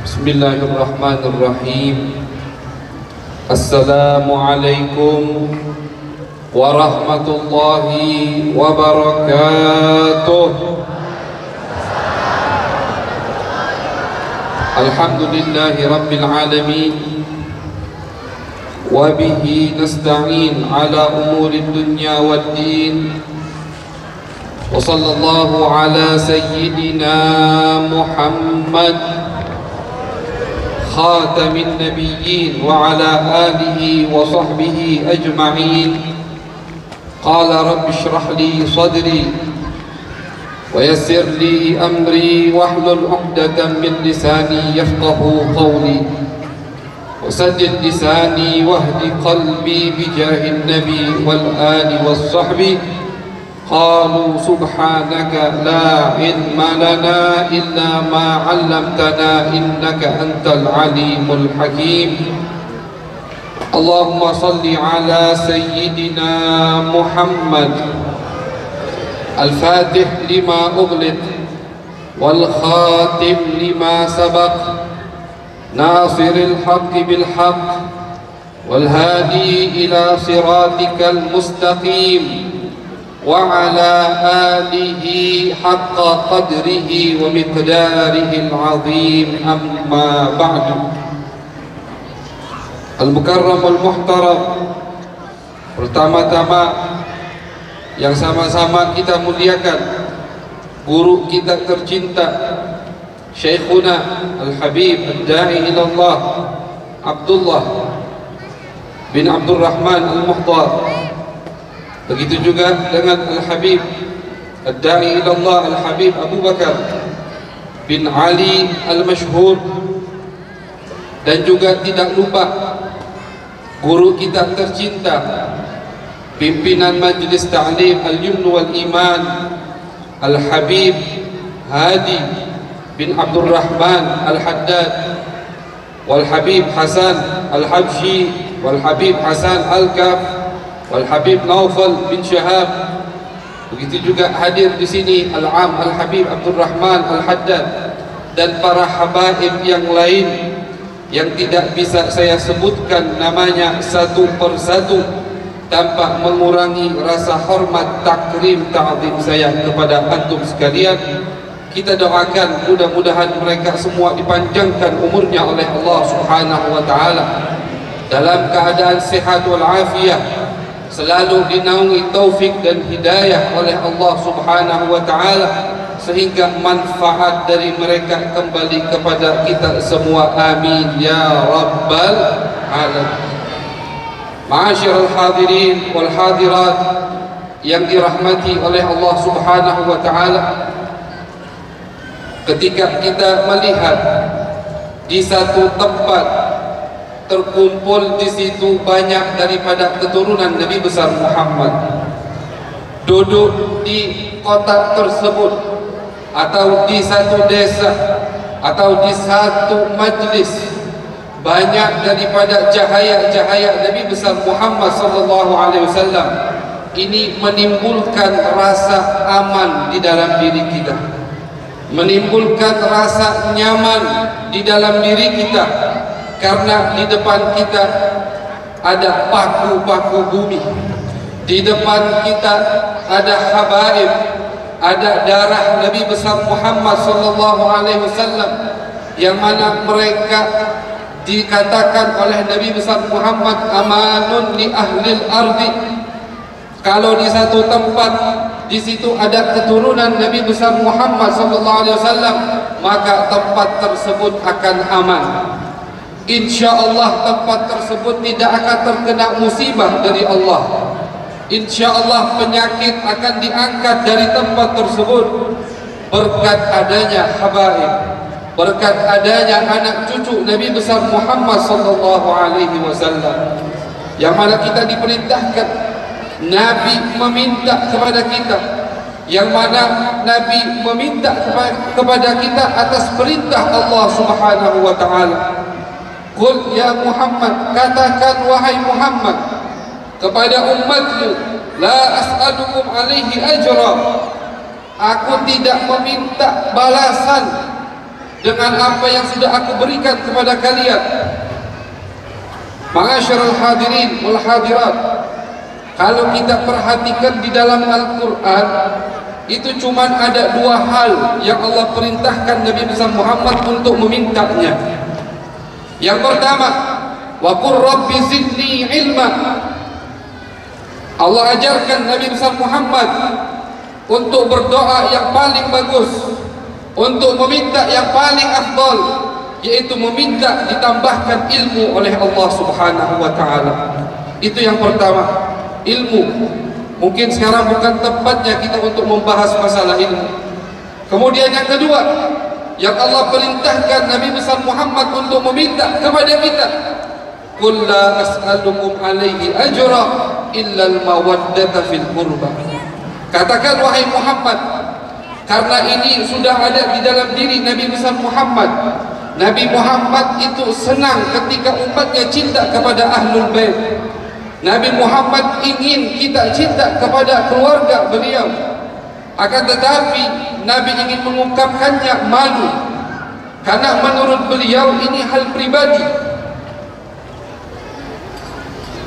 Bismillahirrahmanirrahim. Assalamualaikum warahmatullahi wabarakatuh. Alhamdulillahi rabbil alamin. Wa bihi nasta'in ala umuri dunya waddin. Wa sallallahu ala sayyidina Muhammad خاتم النبيين وعلى آله وصحبه أجمعين. قال رب اشرح لي صدري ويسر لي أمري واحلل عقدة من لساني يفقه قولي وسدد لساني واهد قلبي بجاه النبي والآل والصحب. قالوا سبحانك لا علم لنا إلا ما علمتنا إنك أنت العليم الحكيم. اللهم صل على سيدنا محمد الفاتح لما أغلق والخاتم لما سبق ناصر الحق بالحق والهادي إلى صراطك المستقيم وعلى آله حق قدره ومقداره العظيم. أما بعد. Al-Mukarram Al-Muhtaram, pertama-tama yang sama-sama kita muliakan guru kita tercinta Syekhuna Al-Habib Ad-Da'i ilallah Abdullah bin Abdurrahman Al-Muhtar. Begitu juga dengan Al-Habib Ad-Da'i ilallah Al-Habib Abu Bakar bin Ali Al-Mashhur. Dan juga tidak lupa guru kita tercinta, pimpinan Majlis Ta'lim Al-Yumn wal Iman Al-Habib Hadi bin Abdurrahman Al-Haddad, wal-Habib Hasan Al-Habshi, wal-Habib Hasan Al-Kaf, wal-Habib Naufal bin Syahab. Begitu juga hadir di sini Al-Am Al-Habib Abdurrahman Al-Haddad dan para habaib yang lain yang tidak bisa saya sebutkan namanya satu persatu tanpa mengurangi rasa hormat, takrim, ta'zim saya kepada antum sekalian. Kita doakan mudah-mudahan mereka semua dipanjangkan umurnya oleh Allah Subhanahu wa taala dalam keadaan sehat wal afiyah, selalu dinaungi taufik dan hidayah oleh Allah Subhanahu wa taala, sehingga manfaat dari mereka kembali kepada kita semua. Amin ya rabbal alamin. Ma'asyiral hadirin wal hadirat yang dirahmati oleh Allah Subhanahu wa taala, ketika kita melihat di satu tempat terkumpul di situ banyak daripada keturunan Nabi besar Muhammad, duduk di kota tersebut atau di satu desa atau di satu majlis, banyak daripada cahaya-cahaya Nabi besar Muhammad sallallahu alaihi wasallam. Ini menimbulkan rasa aman di dalam diri kita, menimbulkan rasa nyaman di dalam diri kita, karena di depan kita ada paku-paku bumi, di depan kita ada habaib, ada darah Nabi besar Muhammad sallallahu alaihi wasallam, yang mana mereka dikatakan oleh Nabi besar Muhammad amanun li ahlil ardi. Kalau di satu tempat di situ ada keturunan Nabi besar Muhammad sallallahu alaihi wasallam, maka tempat tersebut akan aman. InsyaAllah tempat tersebut tidak akan terkena musibah dari Allah. InsyaAllah penyakit akan diangkat dari tempat tersebut berkat adanya habaib, berkat adanya anak cucu Nabi besar Muhammad sallallahu alaihi wasallam, yang mana kita diperintahkan, Nabi meminta kepada kita, yang mana Nabi meminta kepada kita atas perintah Allah Subhanahu wa taala. Qul ya Muhammad, katakan wahai Muhammad kepada umatmu, la as'alukum alaihi ajra, aku tidak meminta balasan dengan apa yang sudah aku berikan kepada kalian. Ma'asyiral hadirin wal hadirat, kalau kita perhatikan di dalam Al-Quran, itu cuma ada dua hal yang Allah perintahkan Nabi besar Muhammad untuk memintanya. Yang pertama, wa qur rabbi zidni ilma. Allah ajarkan Nabi besar Muhammad untuk berdoa yang paling bagus, untuk meminta yang paling afdal, yaitu meminta ditambahkan ilmu oleh Allah Subhanahu wa taala. Itu yang pertama, ilmu. Mungkin sekarang bukan tempatnya kita untuk membahas masalah ilmu. Kemudian yang kedua, yang Allah perintahkan Nabi besar Muhammad untuk meminta kepada kita, qul la as'alukum alaihi ajra illa al-mawaddata fil qurba. Katakan wahai Muhammad, karena ini sudah ada di dalam diri Nabi besar Muhammad. Nabi Muhammad itu senang ketika umatnya cinta kepada Ahlul Bait. Nabi Muhammad ingin kita cinta kepada keluarga beliau. Akan tetapi Nabi ingin mengungkapkannya malu, karena menurut beliau ini hal pribadi.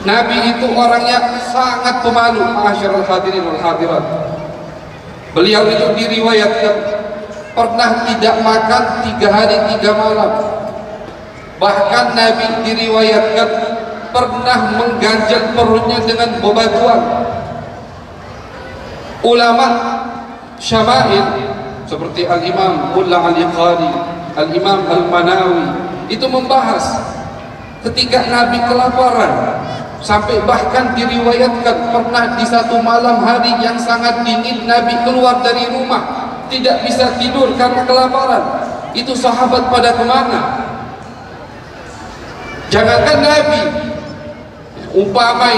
Nabi itu orangnya sangat pemalu, ma'asyiral hadirin wal hadirat. Beliau itu diriwayatkan pernah tidak makan 3 hari 3 malam. Bahkan Nabi diriwayatkan pernah mengganjal perutnya dengan bebatuan. Ulama syama'il seperti Al-Imam Mullah Al-Qari, Al-Imam Al-Manawi itu membahas ketika Nabi kelaparan, sampai bahkan diriwayatkan pernah di satu malam hari yang sangat dingin Nabi keluar dari rumah, tidak bisa tidur karena kelaparan. Itu sahabat pada kemana? Jangankan Nabi, umpama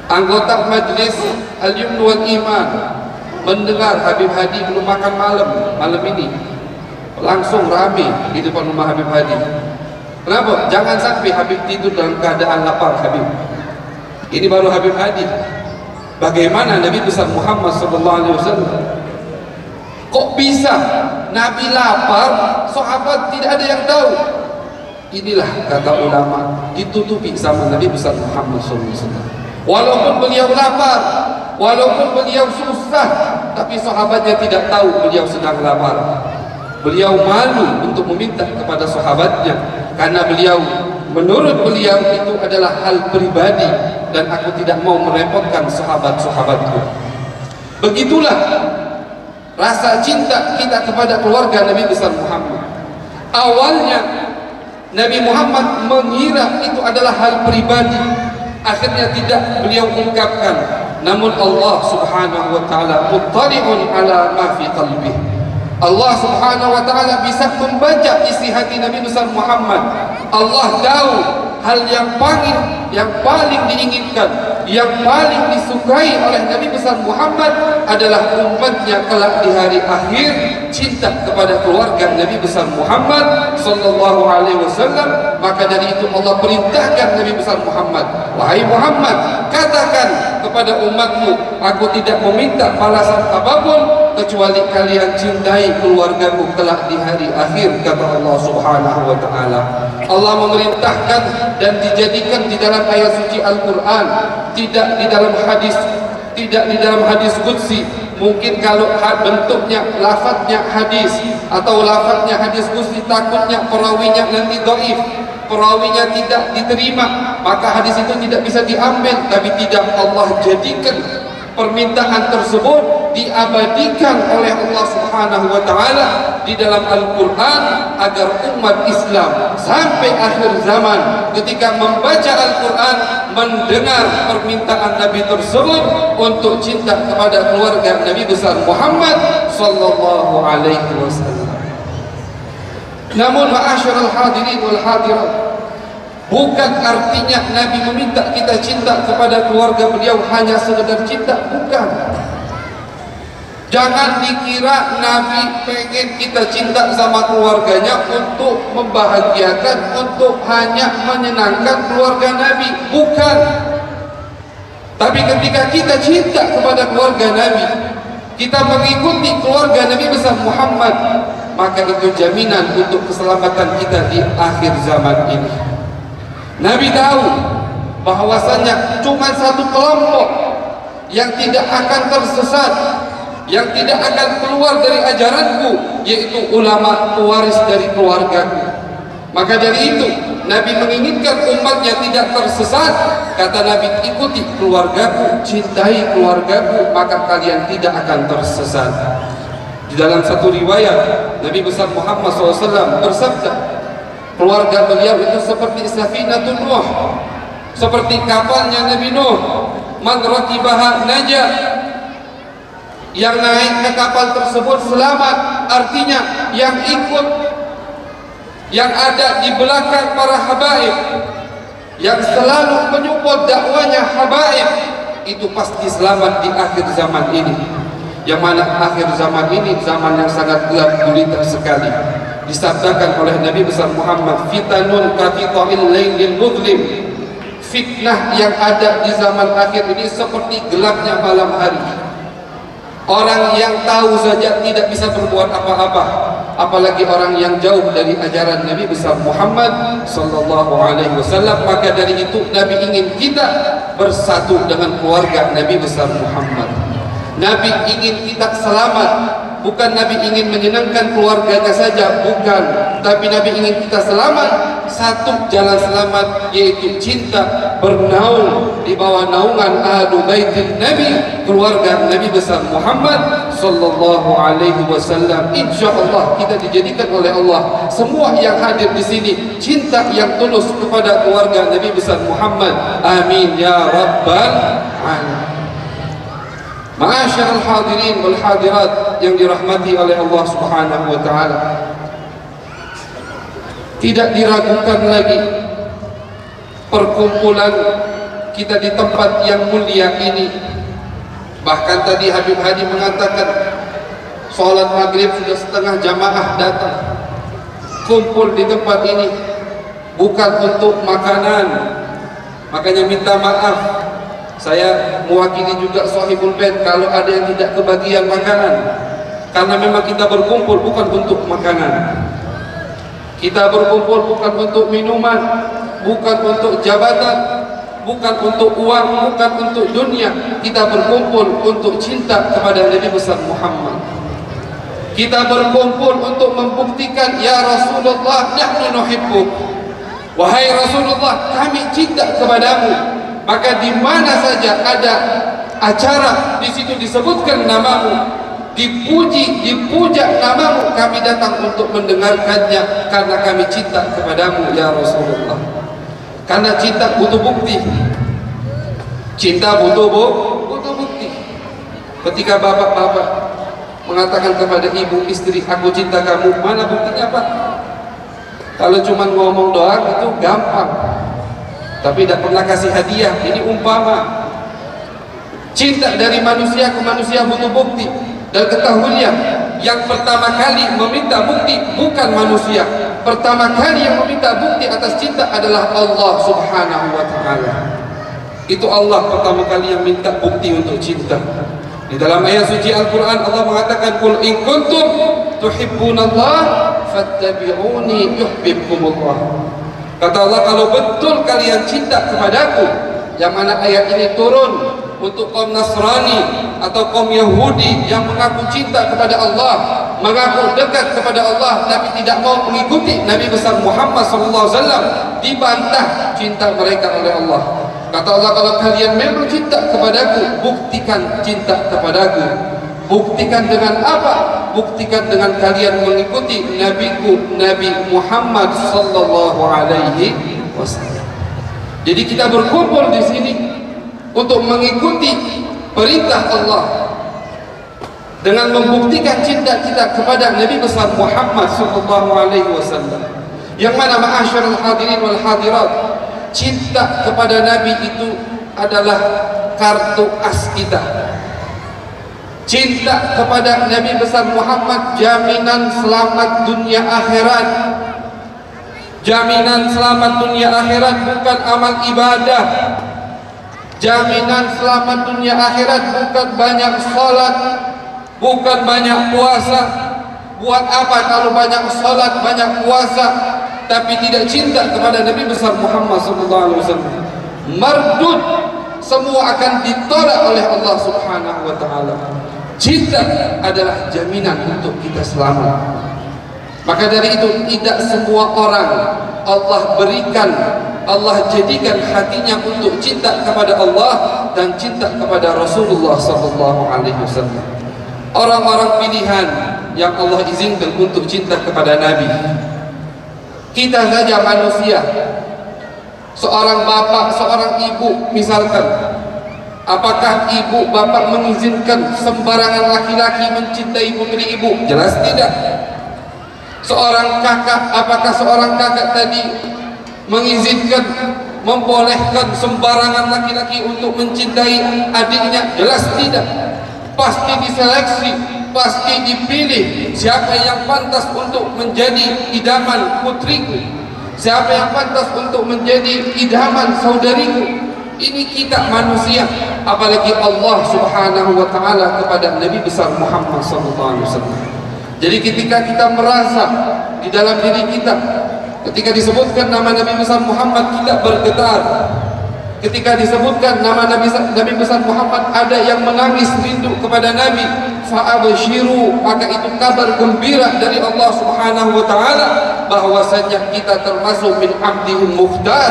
anggota majelis Al-Yumn wal Iman mendengar Habib Hadi belum makan malam ini, langsung rame di depan rumah Habib Hadi. Kenapa? Jangan sampai Habib tidur dalam keadaan lapar. Habib ini baru Habib Hadi. Bagaimana Nabi besar Muhammad SAW? Kok bisa Nabi lapar, sahabat tidak ada yang tahu? Inilah kata ulama, ditutupi sama Nabi besar Muhammad SAW. Walaupun beliau lapar, walaupun beliau susah, tapi sahabatnya tidak tahu beliau sedang lapar. Beliau malu untuk meminta kepada sahabatnya, karena beliau, menurut beliau itu adalah hal pribadi, dan aku tidak mau merepotkan sahabat-sahabatku. Begitulah rasa cinta kita kepada keluarga Nabi besar Muhammad. Awalnya Nabi Muhammad mengira itu adalah hal pribadi, akhirnya tidak beliau ungkapkan. Namun Allah Subhanahu wa taala muttali'un ala ma fi qalbihi. Allah Subhanahu wa taala bisa membaca isi hati Nabi besar Muhammad. Allah tahu hal yang paling diinginkan, yang paling disukai oleh Nabi besar Muhammad adalah umatnya kelak di hari akhir cinta kepada keluarga Nabi besar Muhammad sallallahu alaihi wasallam. Maka dari itu Allah perintahkan Nabi besar Muhammad, wahai Muhammad, katakan kepada umatmu, aku tidak meminta balasan apapun kecuali kalian cintai keluargaku kelak di hari akhir, kata Allah Subhanahu wa taala. Allah memerintahkan dan dijadikan di dalam ayat suci Al-Qur'an, tidak di dalam hadis qudsi. Mungkin kalau bentuknya, lafadznya hadis atau lafadznya hadis qudsi, takutnya perawinya nanti dhaif, perawinya tidak diterima, maka hadis itu tidak bisa diambil. Tapi tidak, Allah jadikan permintaan tersebut diabadikan oleh Allah Subhanahu wa taala di dalam Al-Qur'an, agar umat Islam sampai akhir zaman ketika membaca Al-Qur'an mendengar permintaan Nabi tersebut untuk cinta kepada keluarga Nabi besar Muhammad sallallahu alaihi wasallam. Namun ma'asyiral hadirin wal hadirat, bukan artinya Nabi meminta kita cinta kepada keluarga beliau hanya sekedar cinta, bukan. Jangan dikira Nabi pengen kita cinta sama keluarganya untuk membahagiakan, untuk hanya menyenangkan keluarga Nabi, bukan. Tapi ketika kita cinta kepada keluarga Nabi, kita mengikuti keluarga Nabi besar Muhammad, maka itu jaminan untuk keselamatan kita di akhir zaman ini. Nabi tahu bahwasanya cuma satu kelompok yang tidak akan tersesat, yang tidak akan keluar dari ajaranku, yaitu ulama pewaris dari keluargaku. Maka dari itu Nabi menginginkan umatnya tidak tersesat. Kata Nabi, ikuti keluargaku, cintai keluargaku, maka kalian tidak akan tersesat. Di dalam satu riwayat, Nabi besar Muhammad SAW bersabda, keluarga beliau itu seperti Safinatun Nuh, seperti kapalnya Nabi Nuh. Man rakibaha najah, yang naik ke kapal tersebut selamat. Artinya yang ikut, yang ada di belakang para habaib, yang selalu menyupport dakwanya habaib, itu pasti selamat di akhir zaman ini. Yang mana akhir zaman ini zaman yang sangat gelap gulita sekali. Disabdakan oleh Nabi besar Muhammad, fitanun kaqita'il lailil mudlim, fitnah yang ada di zaman akhir ini seperti gelapnya malam hari. Orang yang tahu saja tidak bisa berbuat apa-apa, apalagi orang yang jauh dari ajaran Nabi besar Muhammad sallallahu alaihi wasallam. Maka dari itu Nabi ingin kita bersatu dengan keluarga Nabi besar Muhammad. Nabi ingin kita selamat, bukan Nabi ingin menyenangkan keluarganya saja, bukan, tapi Nabi ingin kita selamat. Satu jalan selamat yaitu cinta, bernaung di bawah naungan ahlu baitin Nabi, keluarga Nabi besar Muhammad sallallahu alaihi wasallam. Insyaallah kita dijadikan oleh Allah semua yang hadir di sini cinta yang tulus kepada keluarga Nabi besar Muhammad. Amin ya rabbal alamin. Ma'asyiral hadirin wal hadirat yang dirahmati oleh Allah Subhanahu wa taala, tidak diragukan lagi perkumpulan kita di tempat yang mulia ini. Bahkan tadi Habib Hadi mengatakan sholat maghrib sudah setengah jamaah datang kumpul di tempat ini bukan untuk makanan. Makanya minta maaf, saya mewakili juga Sahibul Bait kalau ada yang tidak kebagian makanan, karena memang kita berkumpul bukan untuk makanan. Kita berkumpul bukan untuk minuman, bukan untuk jabatan, bukan untuk uang, bukan untuk dunia. Kita berkumpul untuk cinta kepada Nabi besar Muhammad. Kita berkumpul untuk membuktikan, ya Rasulullah, nahnu nuhibbuk. Wahai Rasulullah, kami cinta kepadamu. Maka di mana saja ada acara, di situ disebutkan namamu, dipuji, dipuja namamu, kami datang untuk mendengarkannya karena kami cinta kepadamu ya Rasulullah. Karena cinta butuh bukti. Cinta butuh bukti. Ketika bapak-bapak mengatakan kepada ibu istri, aku cinta kamu, mana buktinya Pak? Kalau cuma ngomong doang itu gampang, tapi tidak pernah kasih hadiah. Ini umpama. Cinta dari manusia ke manusia butuh bukti. Dan ketahuilah, yang pertama kali meminta bukti bukan manusia. Pertama kali yang meminta bukti atas cinta adalah Allah Subhanahu wa ta'ala. Itu Allah pertama kali yang minta bukti untuk cinta. Di dalam ayat suci Al-Quran Allah mengatakan, Qul in kuntum tuhibbunallah fattabi'uni yuhibbukumullah. Kata Allah, kalau betul kalian cinta kepadaku, yang mana ayat ini turun untuk kaum Nasrani atau kaum Yahudi yang mengaku cinta kepada Allah, mengaku dekat kepada Allah, tapi tidak mau mengikuti Nabi besar Muhammad SAW, dibantah cinta mereka oleh Allah. Kata Allah, kalau kalian memang cinta kepadaku, buktikan cinta kepadaku. Buktikan dengan apa? Buktikan dengan kalian mengikuti nabiku Nabi Muhammad sallallahu alaihi wasallam. Jadi kita berkumpul di sini untuk mengikuti perintah Allah dengan membuktikan cinta kita kepada Nabi besar Muhammad sallallahu alaihi wasallam. Yang mana ma'asyiral hadirin wal hadirat, cinta kepada Nabi itu adalah kartu as kita. Cinta kepada Nabi besar Muhammad jaminan selamat dunia akhirat. Jaminan selamat dunia akhirat bukan amal ibadah. Jaminan selamat dunia akhirat bukan banyak sholat. bukan banyak puasa. Buat apa kalau banyak salat, banyak puasa, tapi tidak cinta kepada Nabi besar Muhammad SAW? Mardud, semua akan ditolak oleh Allah Subhanahu wa Ta'ala. Cinta adalah jaminan untuk kita selamat. Maka dari itu, tidak semua orang Allah berikan, Allah jadikan hatinya untuk cinta kepada Allah dan cinta kepada Rasulullah SAW. Orang-orang pilihan yang Allah izinkan untuk cinta kepada Nabi. Kita saja manusia, seorang bapak, seorang ibu misalkan, apakah ibu bapak mengizinkan sembarangan laki-laki mencintai putri ibu? Jelas tidak. Seorang kakak, apakah seorang kakak tadi mengizinkan, membolehkan sembarangan laki-laki untuk mencintai adiknya? Jelas tidak. Pasti diseleksi, pasti dipilih siapa yang pantas untuk menjadi idaman putriku, siapa yang pantas untuk menjadi idaman saudariku. Ini kita manusia, apalagi Allah Subhanahu wa Ta'ala kepada Nabi besar Muhammad SAW. Jadi ketika kita merasa di dalam diri kita, ketika disebutkan nama Nabi besar Muhammad, kita bergetar. Ketika disebutkan nama Nabi besar Muhammad, ada yang menangis rindu kepada Nabi, fa'abshiru, maka itu kabar gembira dari Allah Subhanahu wa Ta'ala bahwasanya kita termasuk min abdihil mukhtar,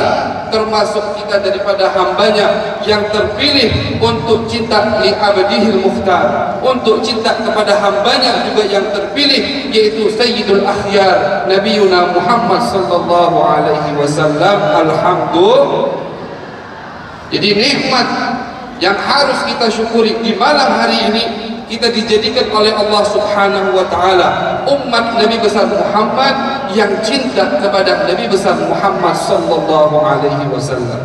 termasuk kita daripada hambanya yang terpilih untuk cinta li abdihil mukhtar, untuk cinta kepada hambanya juga yang terpilih, yaitu Sayyidul Akhyar Nabiyuna Muhammad sallallahu alaihi wasallam. Alhamdulillah. Jadi nikmat yang harus kita syukuri di malam hari ini, kita dijadikan oleh Allah Subhanahu wa Ta'ala umat Nabi besar Muhammad yang cinta kepada Nabi besar Muhammad sallallahu alaihi wasallam.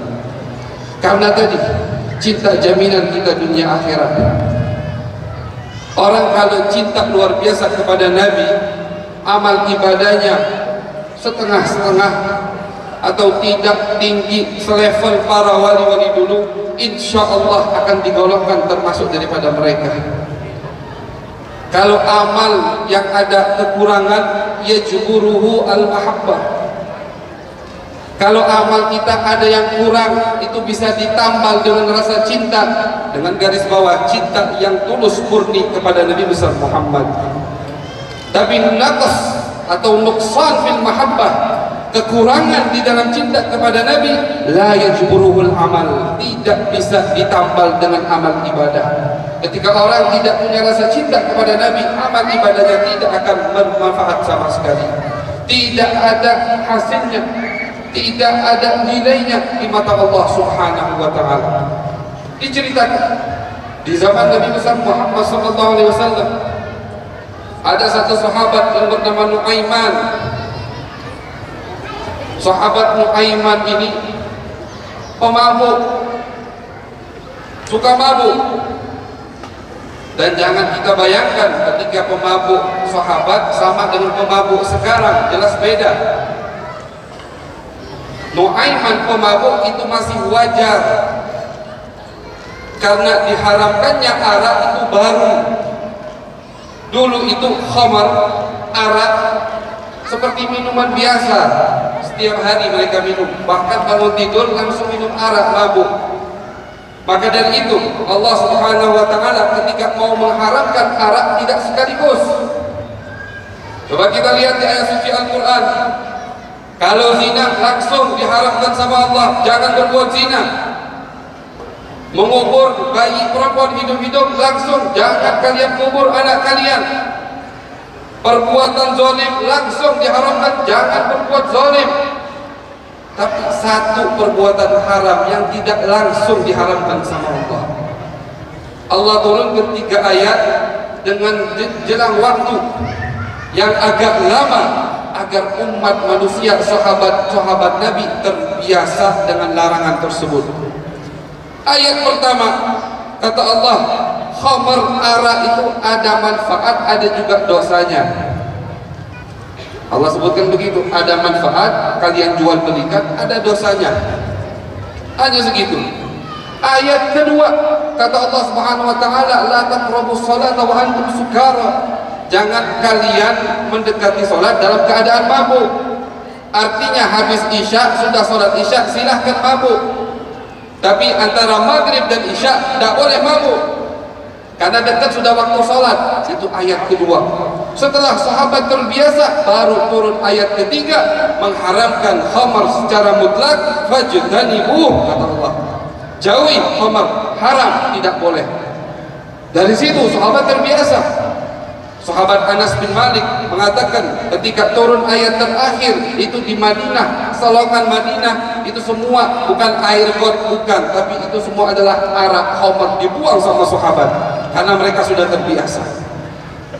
Karena tadi cinta jaminan kita dunia akhirat. Orang kalau cinta luar biasa kepada Nabi, amal ibadahnya setengah-setengah atau tidak tinggi selevel para wali-wali dulu, insya Allah akan digolongkan termasuk daripada mereka. Kalau amal yang ada kekurangan, yajburuhu al-mahabbah. Kalau amal kita ada yang kurang, itu bisa ditambal dengan rasa cinta, dengan garis bawah cinta yang tulus murni kepada Nabi besar Muhammad. Tapi naqas atau nuqsan fil mahabbah, kekurangan di dalam cinta kepada Nabi, la yajburuhul amal, tidak bisa ditambal dengan amal ibadah. Ketika orang tidak punya rasa cinta kepada Nabi, amal ibadahnya tidak akan bermanfaat sama sekali, tidak ada hasilnya, tidak ada nilainya di mata Allah Subhanahu wa Ta'ala. Diceritakan di zaman Nabi besar Muhammad SAW, ada satu sahabat yang bernama Nuaiman. Sahabat Nuaiman ini pemabuk, suka mabuk. Dan jangan kita bayangkan ketika pemabuk sahabat sama dengan pemabuk sekarang, jelas beda. Nuaiman pemabuk itu masih wajar, karena diharamkannya arak itu baru. Dulu itu khamar, arak, seperti minuman biasa, setiap hari mereka minum, bahkan bangun tidur langsung minum arak, mabuk. Maka dari itu Allah Subhanahu wa Ta'ala ketika mau mengharamkan arak tidak sekaligus. Coba kita lihat di ayat suci Al-Quran, kalau zina langsung diharamkan sama Allah, jangan berbuat zina. Mengubur bayi perempuan hidup-hidup langsung, jangan kalian kubur anak kalian. Perbuatan zalim langsung diharamkan, jangan berbuat zalim. Tapi satu perbuatan haram yang tidak langsung diharamkan sama Allah, Allah turunkan 3 ayat dengan jelang waktu yang agak lama agar umat manusia, sahabat-sahabat Nabi terbiasa dengan larangan tersebut. Ayat pertama kata Allah, khamar, arak itu ada manfaat, ada juga dosanya. Allah sebutkan begitu, ada manfaat, kalian jual belikan, ada dosanya. Hanya segitu. Ayat kedua kata Allah Subhanahu wa taala, la taqrabus salata wa antum sukara. Jangan kalian mendekati salat dalam keadaan mabuk. Artinya habis Isya, sudah salat Isya, silahkan mabuk. Tapi antara maghrib dan Isya tidak boleh mabuk, karena dekat sudah waktu salat. Itu ayat kedua. Setelah sahabat terbiasa, baru turun ayat ketiga mengharamkan khamar secara mutlak. Fajtanibuh, kata Allah, jauhi khamar, haram, tidak boleh. Dari situ sahabat terbiasa. Sahabat Anas bin Malik mengatakan ketika turun ayat terakhir itu di Madinah, Salongan Madinah, itu semua bukan air got, bukan, tapi itu semua adalah arak khamar, dibuang sama sahabat karena mereka sudah terbiasa.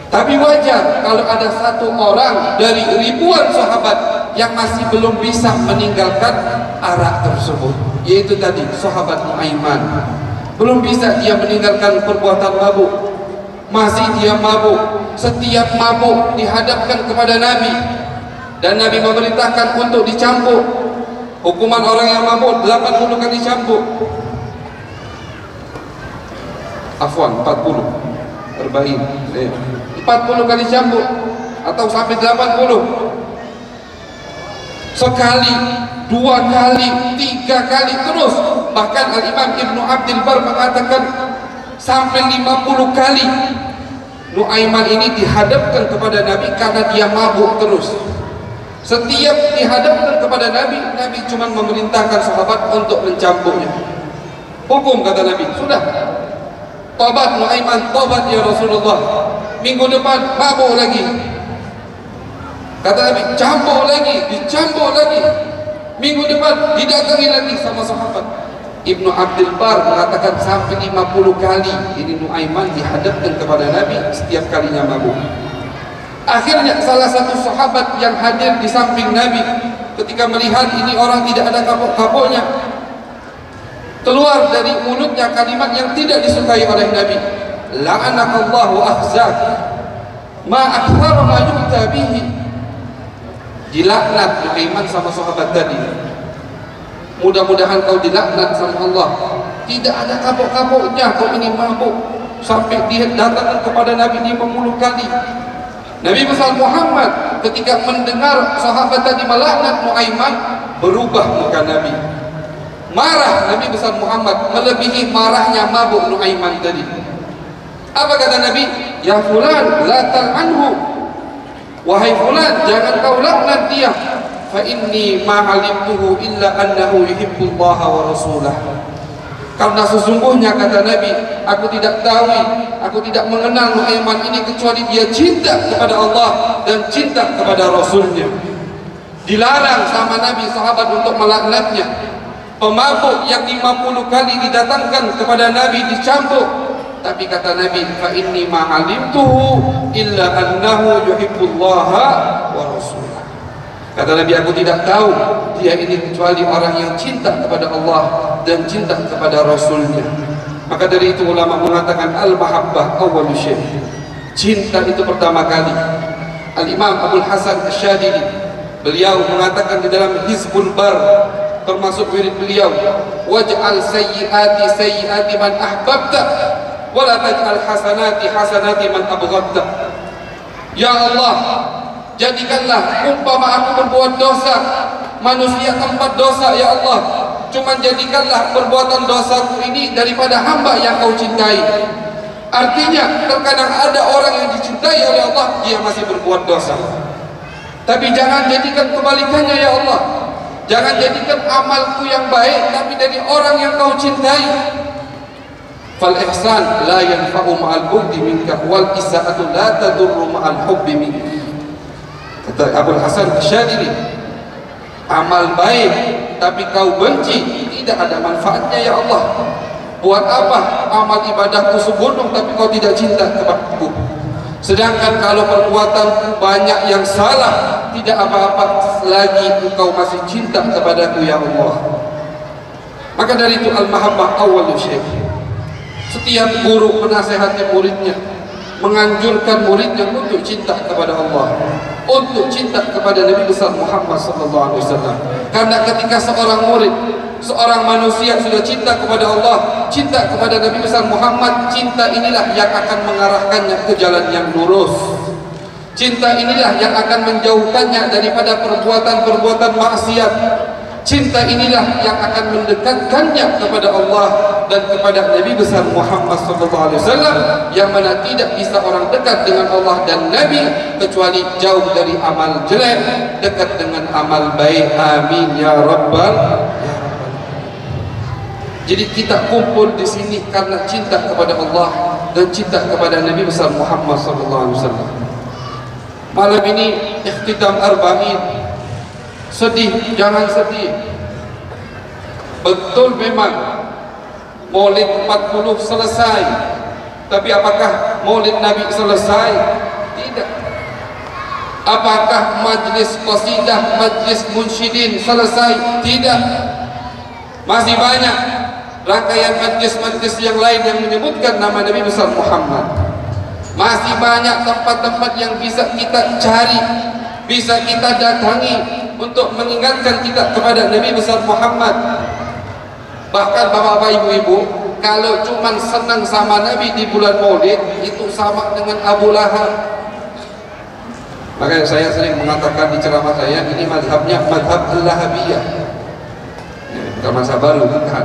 Tapi wajar kalau ada satu orang dari ribuan sahabat yang masih belum bisa meninggalkan arak tersebut, yaitu tadi sahabat Nuaiman. Belum bisa dia meninggalkan perbuatan mabuk, masih dia mabuk. Setiap mabuk dihadapkan kepada Nabi, dan Nabi memerintahkan untuk dicambuk. Hukuman orang yang mabuk 80 kali cambuk. Afwan, 40 40 kali cambuk, atau sampai 80. Sekali, 2 kali, 3 kali, terus. Bahkan Al-Imam Ibnu Abdul Bar mengatakan sampai 50 kali Nuaiman ini dihadapkan kepada Nabi karena dia mabuk terus. Setiap dihadapkan kepada Nabi, Nabi cuma memerintahkan sahabat untuk mencambuknya. Hukum, kata Nabi, sudah, tobat Nuaiman, tobat ya Rasulullah. Minggu depan mabuk lagi, kata Nabi, cambuk lagi, dicambuk lagi. Minggu depan didatangi lagi sama sahabat. Ibnu Abdul Bar mengatakan sampai 50 kali ini Nuaiman dihadapkan kepada Nabi setiap kalinya mabuk. Akhirnya salah satu sahabat yang hadir di samping Nabi ketika melihat ini orang tidak ada kapok-kapoknya, keluar dari mulutnya kalimat yang tidak disukai oleh Nabi. La'anakallahu ahzak ma akthara ma yu'ta bihi. Dilaknat Nuaiman sama sahabat tadi. Mudah-mudahan kau dilaknat sama Allah. Tidak ada kapok-kapoknya kau ini mabuk, sampai dia datang kepada Nabi 50 kali. Nabi besar Muhammad ketika mendengar sahabat tadi melaknat Nuaiman, berubah muka Nabi. Marah Nabi besar Muhammad melebihi marahnya mabuk Nuaiman tadi. Apa kata Nabi? Ya fulan, la tal'anhu. Wahai fulan, jangan kau laknat dia. Fa inni ma 'alimtuhu illa annahu yuhibbullaha wa rasulah. Karena sesungguhnya, kata Nabi, aku tidak tahu, aku tidak mengenal Nuaiman ini kecuali dia cinta kepada Allah dan cinta kepada Rasulnya. Dilarang sama Nabi sahabat untuk melaknatnya. Pemabuk yang 50 kali didatangkan kepada Nabi dicambuk, tapi kata Nabi, fa inni ma 'alimtuhu illa annahu yuhibbullaha wa rasulah. Kata Nabi, aku tidak tahu dia ini kecuali orang yang cinta kepada Allah dan cinta kepada Rasulnya. Maka dari itu ulama mengatakan al-mahabbah awwalu syai'. Cinta itu pertama kali. Al-Imam Abdul Hasan Asy-Syadili, beliau mengatakan di dalam Hizbul Bar, termasuk wirid beliau, waj'al sayyiati sayyiati man ahbabta wa la taj'al hasanati hasanati man abghadta. Ya Allah, jadikanlah umpama aku berbuat dosa, manusia tempat dosa, ya Allah, cuma jadikanlah perbuatan dosaku ini daripada hamba yang kau cintai. Artinya terkadang ada orang yang dicintai oleh Allah, dia masih berbuat dosa. Tapi jangan jadikan kebalikannya, ya Allah. Jangan jadikan amalku yang baik tapi dari orang yang kau cintai. Fal ihsan la yanfa'u ma'al bughdi minka wal isaatu la tadurru ma'al hubbi minka. Kata Abdul Hasan Asy-Syadili, amal baik tapi kau benci tidak ada manfaatnya, ya Allah. Buat apa amal ibadahku segunung tapi kau tidak cinta kepadaku? Sedangkan kalau perbuatanku banyak yang salah, tidak apa-apa lagi engkau masih cinta kepadaku, ya Allah. Maka dari itu al-mahabbah awwalu syai'. Setiap guru menasihati muridnya, menganjurkan muridnya untuk cinta kepada Allah, untuk cinta kepada Nabi besar Muhammad sallallahu alaihi wasallam. Karena ketika seorang murid seorang manusia sudah cinta kepada Allah, cinta kepada Nabi besar Muhammad, cinta inilah yang akan mengarahkannya ke jalan yang lurus. Cinta inilah yang akan menjauhkannya daripada perbuatan-perbuatan maksiat. Cinta inilah yang akan mendekatkannya kepada Allah dan kepada Nabi besar Muhammad SAW, yang mana tidak bisa orang dekat dengan Allah dan Nabi kecuali jauh dari amal jelek, dekat dengan amal baik. Amin ya rabbal. Jadi kita kumpul di sini karena cinta kepada Allah dan cinta kepada Nabi besar Muhammad SAW. Malam ini ikhtitam arba'in. Sedih, jangan sedih. Betul memang Maulid 40 selesai, tapi apakah Maulid Nabi selesai? Tidak. Apakah majlis qasidah, majlis munsyidin selesai? Tidak. Masih banyak rangkaian majlis-majlis yang lain yang menyebutkan nama Nabi besar Muhammad. Masih banyak tempat-tempat yang bisa kita cari, bisa kita datangi untuk mengingatkan kita kepada Nabi besar Muhammad. Bahkan bapak-bapak, ibu-ibu, kalau cuman senang sama Nabi di bulan Maulid, itu sama dengan Abu Lahab. Makanya saya sering mengatakan di ceramah saya, ini mazhabnya mazhab Al-Lahabiyah. Bukan mazhab baru, bukan.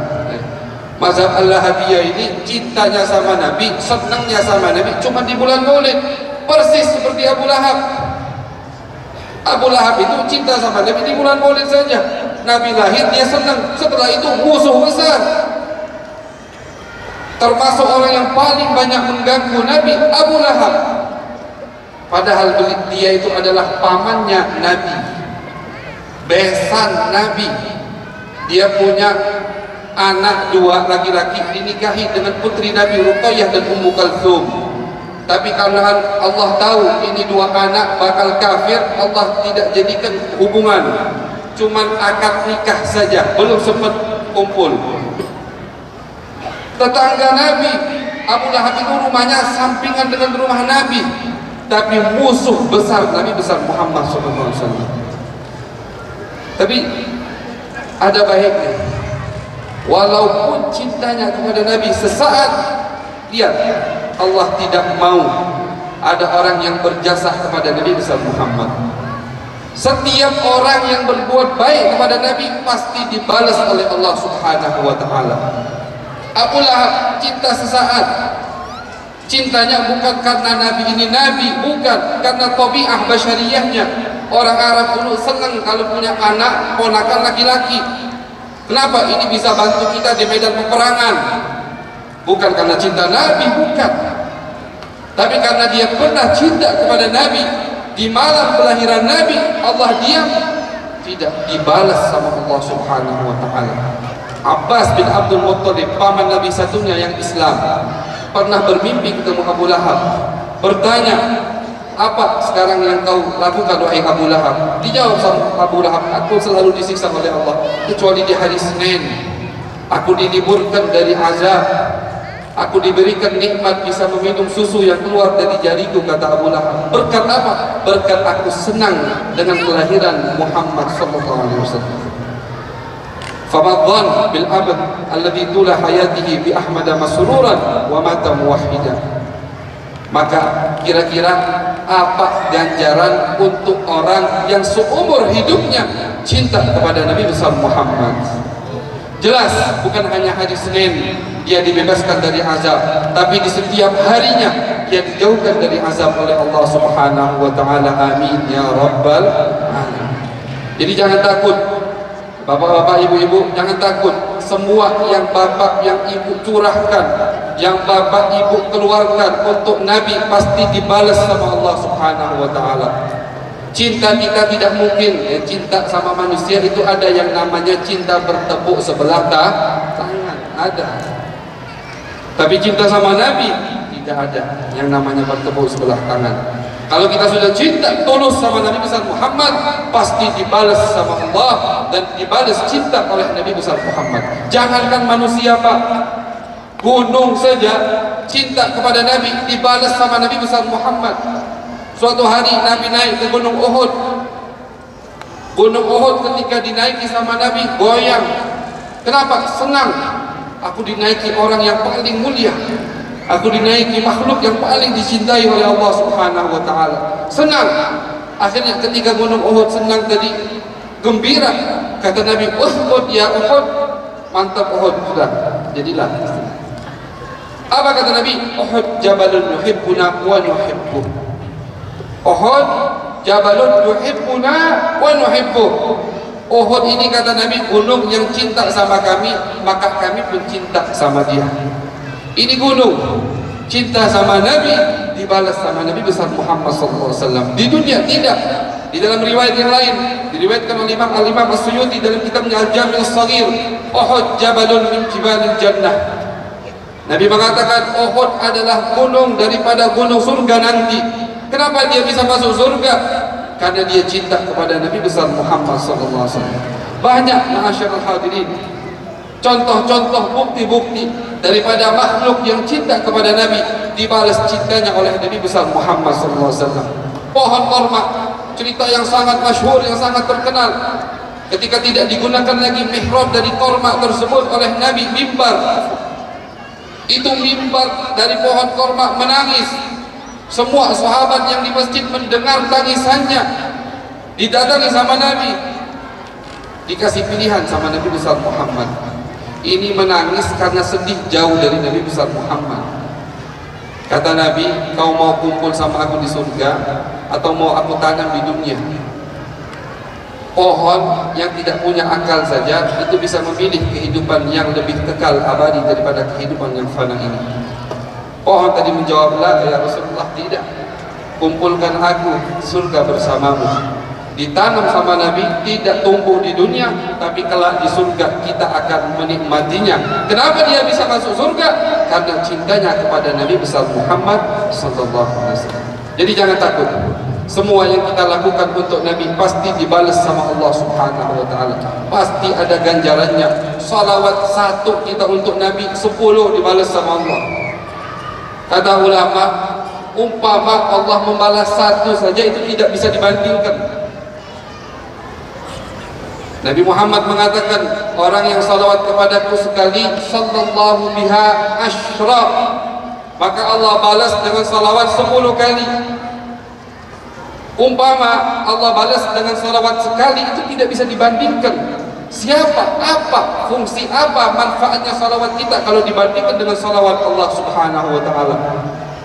Mazhab Al-Lahabiyah ini cintanya sama Nabi, senangnya sama Nabi cuma di bulan Maulid, persis seperti Abu Lahab. Abu Lahab itu cinta sama Nabi di bulan Maulid saja. Nabi lahir dia senang, setelah itu musuh besar. Termasuk orang yang paling banyak mengganggu Nabi, Abu Lahab. Padahal dia itu adalah pamannya Nabi, besan Nabi. Dia punya anak dua laki-laki, dinikahi dengan putri Nabi Ruqayyah dan Ummu Kalthum. Tapi karena Allah tahu ini dua anak bakal kafir, Allah tidak jadikan hubungan, cuman akad nikah saja, belum sempat kumpul. Tetangga Nabi, Abu Lahab itu rumahnya sampingan dengan rumah Nabi, tapi musuh besar Nabi besar Muhammad SAW. Tapi ada baiknya, walaupun cintanya kepada Nabi sesaat, lihat, Allah tidak mau ada orang yang berjasa kepada Nabi besar Muhammad. Setiap orang yang berbuat baik kepada Nabi pasti dibalas oleh Allah Subhanahu wa taala. Abu Lahab cinta sesaat. Cintanya bukan karena Nabi ini Nabi, bukan karena tabiat basyariyahnya. Orang Arab dulu senang kalau punya anak ponakan laki-laki. Kenapa? Ini bisa bantu kita di medan peperangan. Bukan karena cinta Nabi, bukan. Tapi karena dia pernah cinta kepada Nabi. Di malam kelahiran Nabi, Allah diam, tidak dibalas sama Allah Subhanahu wa taala. Abbas bin Abdul Muttalib, paman Nabi satunya yang Islam, pernah bermimpi ketemu Abu Lahab. Bertanya, apa sekarang yang kau lakukan wahai Abu Lahab? Dijawab sama Abu Lahab, aku selalu disiksa oleh Allah, kecuali di hari Senin. Aku diliburkan dari azab. Aku diberikan nikmat bisa meminum susu yang keluar dari jariku, kata Abu Lahab. Berkat apa? Berkat aku senang dengan kelahiran Muhammad sallallahu alaihi wasallam. Famadhan bil abad alladhi tula hayatihi bi Ahmad masruran wa mata muwahhidan. Maka kira-kira apa ganjaran untuk orang yang seumur hidupnya cinta kepada Nabi besar Muhammad? Jelas bukan hanya hari Senin dia dibebaskan dari azab, tapi di setiap harinya dia dijauhkan dari azab oleh Allah Subhanahu wa taala. Amin ya rabbal alamin. Jadi jangan takut, bapak-bapak, ibu-ibu, jangan takut. Semua yang bapak, yang ibu curahkan, yang bapak ibu keluarkan untuk Nabi pasti dibalas sama Allah Subhanahu wa taala. Cinta kita tidak mungkin cinta sama manusia itu ada yang namanya cinta bertepuk sebelah tangan, ada. Tapi cinta sama Nabi tidak ada yang namanya bertepuk sebelah tangan. Kalau kita sudah cinta tulus sama Nabi besar Muhammad, pasti dibalas sama Allah dan dibalas cinta oleh Nabi besar Muhammad. Jangankan manusia, Pak, gunung saja cinta kepada Nabi dibalas sama Nabi besar Muhammad. Suatu hari Nabi naik ke Gunung Uhud. Gunung Uhud ketika dinaiki sama Nabi goyang. Kenapa? Senang. Aku dinaiki orang yang paling mulia. Aku dinaiki makhluk yang paling dicintai oleh Allah Subhanahu wa taala. Senang. Akhirnya ketika gunung Uhud senang tadi, gembira. Kata Nabi, "Uhud ya Uhud." Mantap Uhud, sudah. Jadilah. Apa kata Nabi? Uhud jabalun yuhibbuna wa nuhibbu. Uhud jabalun yuhibbuna wa nuhibbu. Uhud ini kata Nabi gunung yang cinta sama kami, maka kami pun cinta sama dia. Ini gunung cinta sama Nabi, dibalas sama Nabi besar Muhammad SAW. Di dunia tidak. Di dalam riwayat yang lain diriwayatkan oleh Al-Imam As-Suyuti dalam kitabnya Al-Jami' As-Saghir, Uhud jabalun min jibalil jannah. Nabi mengatakan Uhud adalah gunung daripada gunung surga nanti. Kenapa dia bisa masuk surga? Karena dia cinta kepada Nabi besar Muhammad SAW. Banyak ma'asyiral hadirin contoh-contoh, bukti-bukti daripada makhluk yang cinta kepada Nabi dibalas cintanya oleh Nabi besar Muhammad SAW. Pohon korma, cerita yang sangat masyhur, yang sangat terkenal. Ketika tidak digunakan lagi mihrab dari korma tersebut oleh Nabi, mimbar. Itu mimbar dari pohon korma menangis. Semua sahabat yang di masjid mendengar tangisannya, didatangi sama Nabi, dikasih pilihan sama Nabi besar Muhammad. Ini menangis karena sedih jauh dari Nabi besar Muhammad. Kata Nabi, kau mau kumpul sama aku di surga atau mau aku tanam di dunia? Pohon yang tidak punya akal saja itu bisa memilih kehidupan yang lebih kekal abadi daripada kehidupan yang fana ini. Pohon tadi menjawab, la ya Rasulullah, tidak. Kumpulkan aku surga bersamamu. Ditanam sama Nabi, tidak tumbuh di dunia, tapi kelak di surga kita akan menikmatinya. Kenapa dia bisa masuk surga? Karena cintanya kepada Nabi besar Muhammad SAW. Jadi jangan takut. Semua yang kita lakukan untuk Nabi pasti dibalas sama Allah Subhanahu wa taala. Pasti ada ganjarannya. Salawat 1 kita untuk Nabi, 10 dibalas sama Allah. Kata ulama, umpama Allah membalas 1 saja itu tidak bisa dibandingkan. Nabi Muhammad mengatakan, orang yang salawat kepadaku sekali, sallallahu biha asyra, maka Allah balas dengan salawat 10 kali. Umpama Allah balas dengan salawat sekali, itu tidak bisa dibandingkan. Siapa, apa, fungsi apa, manfaatnya salawat kita kalau dibandingkan dengan salawat Allah Subhanahu wa ta'ala?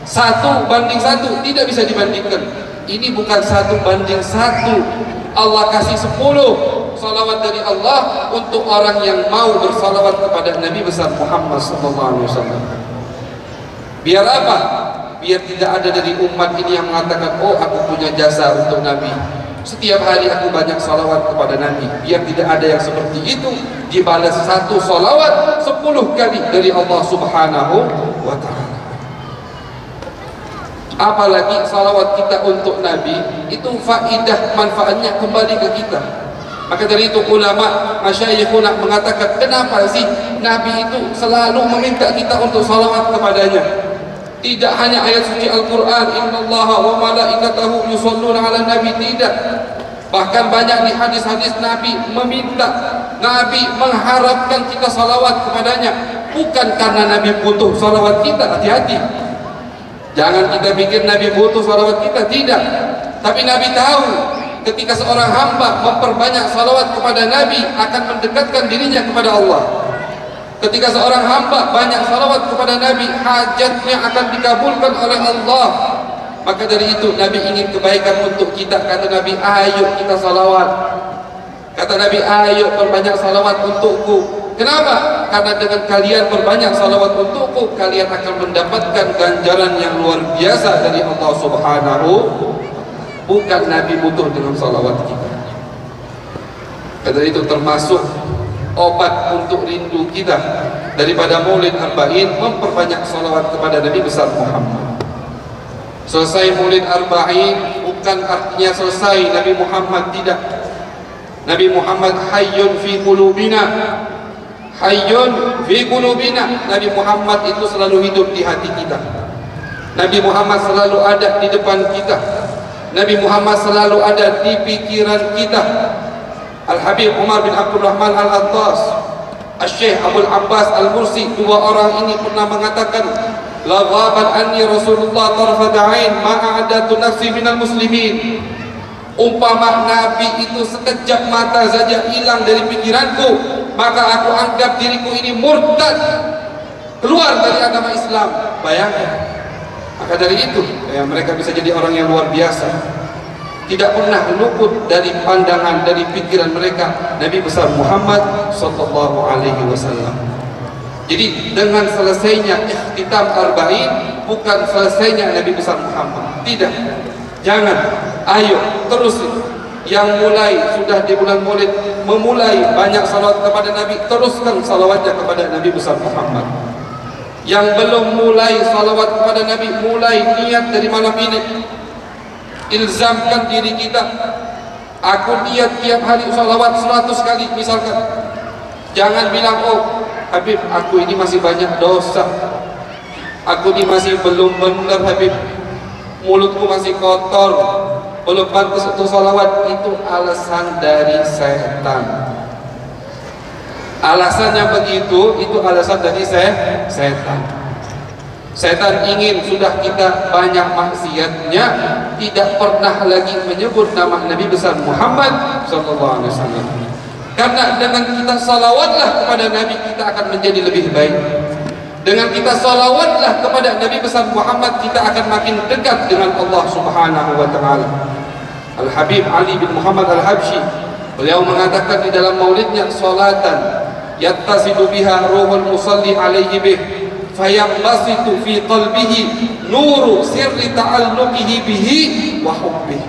1 banding 1 tidak bisa dibandingkan. Ini bukan 1 banding 1. Allah kasih 10 salawat dari Allah untuk orang yang mau bersalawat kepada Nabi besar Muhammad SAW. Biar apa? Biar tidak ada dari umat ini yang mengatakan, oh aku punya jasa untuk Nabi, setiap hari aku banyak salawat kepada Nabi. Biar tidak ada yang seperti itu. Dibalas 1 salawat 10 kali dari Allah Subhanahu wa ta'ala. Apalagi salawat kita untuk Nabi, itu faidah manfaatnya kembali ke kita. Maka dari itu ulama masyayikhuna mengatakan, kenapa sih Nabi itu selalu meminta kita untuk salawat kepadanya? Tidak hanya ayat suci Al-Quran, innallaha wa malaikatahu yusholluna ala nabi, tidak. Bahkan banyak di hadis-hadis Nabi meminta, Nabi mengharapkan kita salawat kepadanya. Bukan karena Nabi butuh salawat kita, hati-hati. Jangan kita pikir Nabi butuh salawat kita, tidak. Tapi Nabi tahu ketika seorang hamba memperbanyak salawat kepada Nabi akan mendekatkan dirinya kepada Allah. Ketika seorang hamba banyak salawat kepada Nabi, hajatnya akan dikabulkan oleh Allah. Maka dari itu Nabi ingin kebaikan untuk kita. Kata Nabi, ayo kita salawat. Kata Nabi, ayo perbanyak salawat untukku. Kenapa? Karena dengan kalian perbanyak salawat untukku, kalian akan mendapatkan ganjaran yang luar biasa dari Allah Subhanahu. Bukan Nabi butuh dengan salawat kita. Kata itu termasuk obat untuk rindu kita daripada Maulid Arba'in, memperbanyak salawat kepada Nabi besar Muhammad. Selesai Maulid Arba'in bukan artinya selesai Nabi Muhammad, tidak. Nabi Muhammad hayyun fi qulubina, hayyun fi qulubina. Nabi Muhammad itu selalu hidup di hati kita. Nabi Muhammad selalu ada di depan kita. Nabi Muhammad selalu ada di pikiran kita. Al-Habib Umar bin Abdul Rahman Al-Attas Syekh Abdul Abbas Al-Mursi, dua orang ini pernah mengatakan, la ghaban anni Rasulullah tarfat ain ma a'adatu nafsi minal muslimin. Umpama Nabi itu sekejap mata saja hilang dari pikiranku, maka aku anggap diriku ini murtad, keluar dari agama Islam. Bayangkan. Maka dari itu mereka bisa jadi orang yang luar biasa. Tidak pernah luput dari pandangan, dari pikiran mereka Nabi besar Muhammad sallallahu alaihi wasallam. Jadi dengan selesainya ikhtitam arba'in bukan selesainya Nabi besar Muhammad. Tidak. Jangan. Ayo terus. Yang mulai sudah di bulan Maulid memulai banyak salawat kepada Nabi, teruskan salawatnya kepada Nabi besar Muhammad. Yang belum mulai salawat kepada Nabi, mulai niat dari malam ini. Ilzamkan diri kita. Aku niat tiap hari salawat 100 kali misalkan. Jangan bilang, oh Habib, aku ini masih banyak dosa, aku ini masih belum benar Habib, mulutku masih kotor, belum pantas untuk salawat. Itu alasan dari setan. Alasannya begitu, itu alasan dari setan. Setan ingin sudah kita banyak maksiatnya, tidak pernah lagi menyebut nama Nabi besar Muhammad sallallahu alaihi wasallam. Karena dengan kita salawatlah kepada Nabi, kita akan menjadi lebih baik. Dengan kita salawatlah kepada Nabi besar Muhammad, kita akan makin dekat dengan Allah Subhanahu wa taala. Al-Habib Ali bin Muhammad Al-Habsyi, beliau mengatakan di dalam maulidnya, salatan yattasidu biha ruhul musalli alaihi bih fayambasitu fi qalbihi nuru sirri ta'alluqihi bihi wa hubbihi.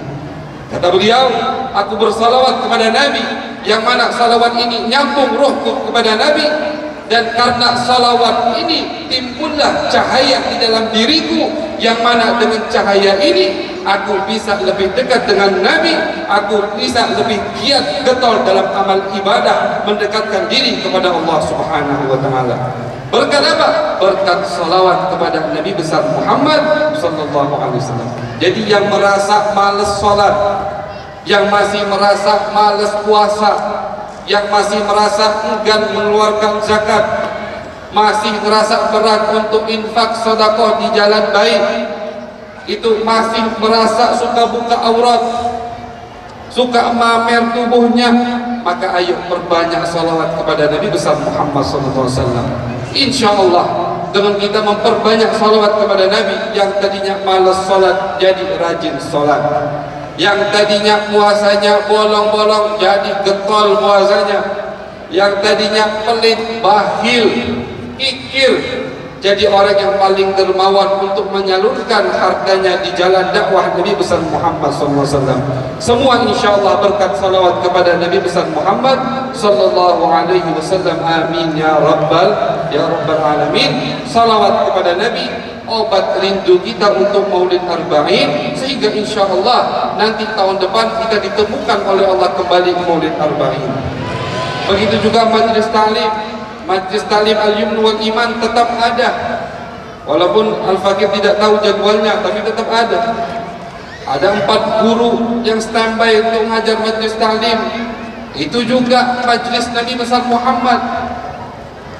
Kata beliau, aku bersalawat kepada Nabi, yang mana salawat ini nyambung rohku kepada Nabi, dan karena salawat ini timbullah cahaya di dalam diriku, yang mana dengan cahaya ini aku bisa lebih dekat dengan Nabi, aku bisa lebih giat getol dalam amal ibadah, mendekatkan diri kepada Allah Subhanahu wa taala. Berkat apa? Berkat salawat kepada Nabi besar Muhammad sallallahu alaihi wasallam. Jadi yang merasa malas salat, yang masih merasa malas puasa, yang masih merasa enggan mengeluarkan zakat, masih merasa berat untuk infak sedekah di jalan baik, itu masih merasa suka buka aurat, suka mamer tubuhnya, maka ayo perbanyak salawat kepada Nabi besar Muhammad sallallahu alaihi wasallam. Insyaallah dengan kita memperbanyak salawat kepada Nabi, yang tadinya malas salat jadi rajin salat, yang tadinya puasanya bolong-bolong jadi getol puasanya, yang tadinya pelit, bakhil, kikir, jadi orang yang paling dermawan untuk menyalurkan hartanya di jalan dakwah Nabi besar Muhammad SAW. Semua insyaallah berkat salawat kepada Nabi besar Muhammad sallallahu alaihi wasallam. Amin ya rabbal alamin. Salawat kepada Nabi obat rindu kita untuk Maulid Arba'in, sehingga insyaallah nanti tahun depan kita ditemukan oleh Allah kembali Maulid Arba'in. Begitu juga majlis ta'lim. Majlis Ta'lim Al-Yumn wal Iman tetap ada. Walaupun Al-Fakir tidak tahu jadwalnya, tapi tetap ada. Ada 4 guru yang standby untuk mengajar majlis Ta'lim. Itu juga majlis Nabi besar Muhammad.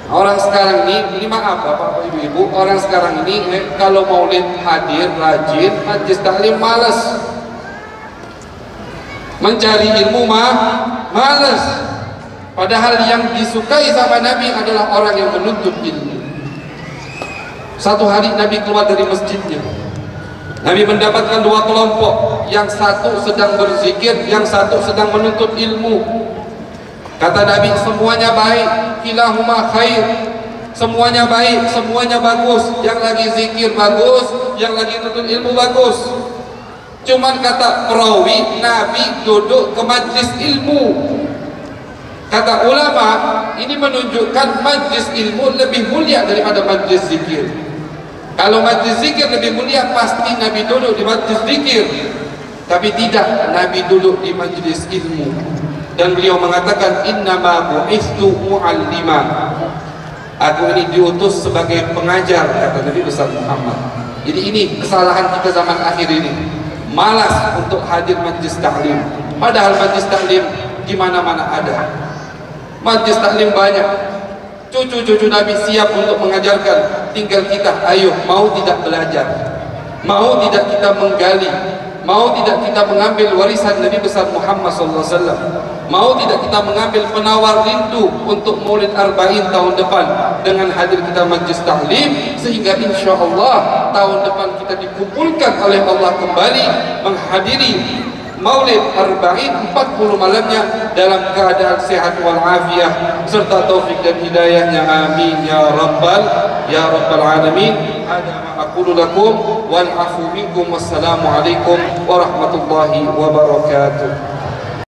Orang sekarang ini maaf Bapak Ibu-ibu, orang sekarang ini kalau maulid hadir rajin, majlis Ta'lim malas. Mencari ilmu malas. Padahal yang disukai sama Nabi adalah orang yang menuntut ilmu. Satu hari Nabi keluar dari masjidnya, Nabi mendapatkan 2 kelompok, yang satu sedang berzikir, yang satu sedang menuntut ilmu. Kata Nabi, semuanya baik, kilahuma khair, semuanya baik, semuanya bagus. Yang lagi zikir bagus, yang lagi menuntut ilmu bagus. Cuman kata perawi, Nabi duduk ke majlis ilmu. Kata ulama, ini menunjukkan majlis ilmu lebih mulia daripada majlis zikir. Kalau majlis zikir lebih mulia, pasti Nabi duduk di majlis zikir. Tapi tidak, Nabi duduk di majlis ilmu. Dan beliau mengatakan, innama bu'istu mu'allima. Aku ini diutus sebagai pengajar, kata Nabi besar Muhammad. Jadi ini kesalahan kita zaman akhir ini. Malas untuk hadir majlis ta'lim. Padahal majlis ta'lim di mana-mana ada. Majlis Ta'lim banyak, Cucu-cucu Nabi siap untuk mengajarkan. Tinggal kita, ayo, mau tidak belajar, mau tidak kita menggali, mau tidak kita mengambil warisan Nabi besar Muhammad SAW, mau tidak kita mengambil penawar rindu untuk Maulid Arba'in tahun depan dengan hadir kita majlis taklim, sehingga insya Allah tahun depan kita dikumpulkan oleh Allah kembali menghadiri Maulid Arba'in 40 malamnya dalam keadaan sehat walafiat serta taufik dan hidayahnya. Amin ya rabbal alamin. Hada ma aqulu lakum wal afu minkum. Wassalamu alaikum warahmatullahi wabarakatuh.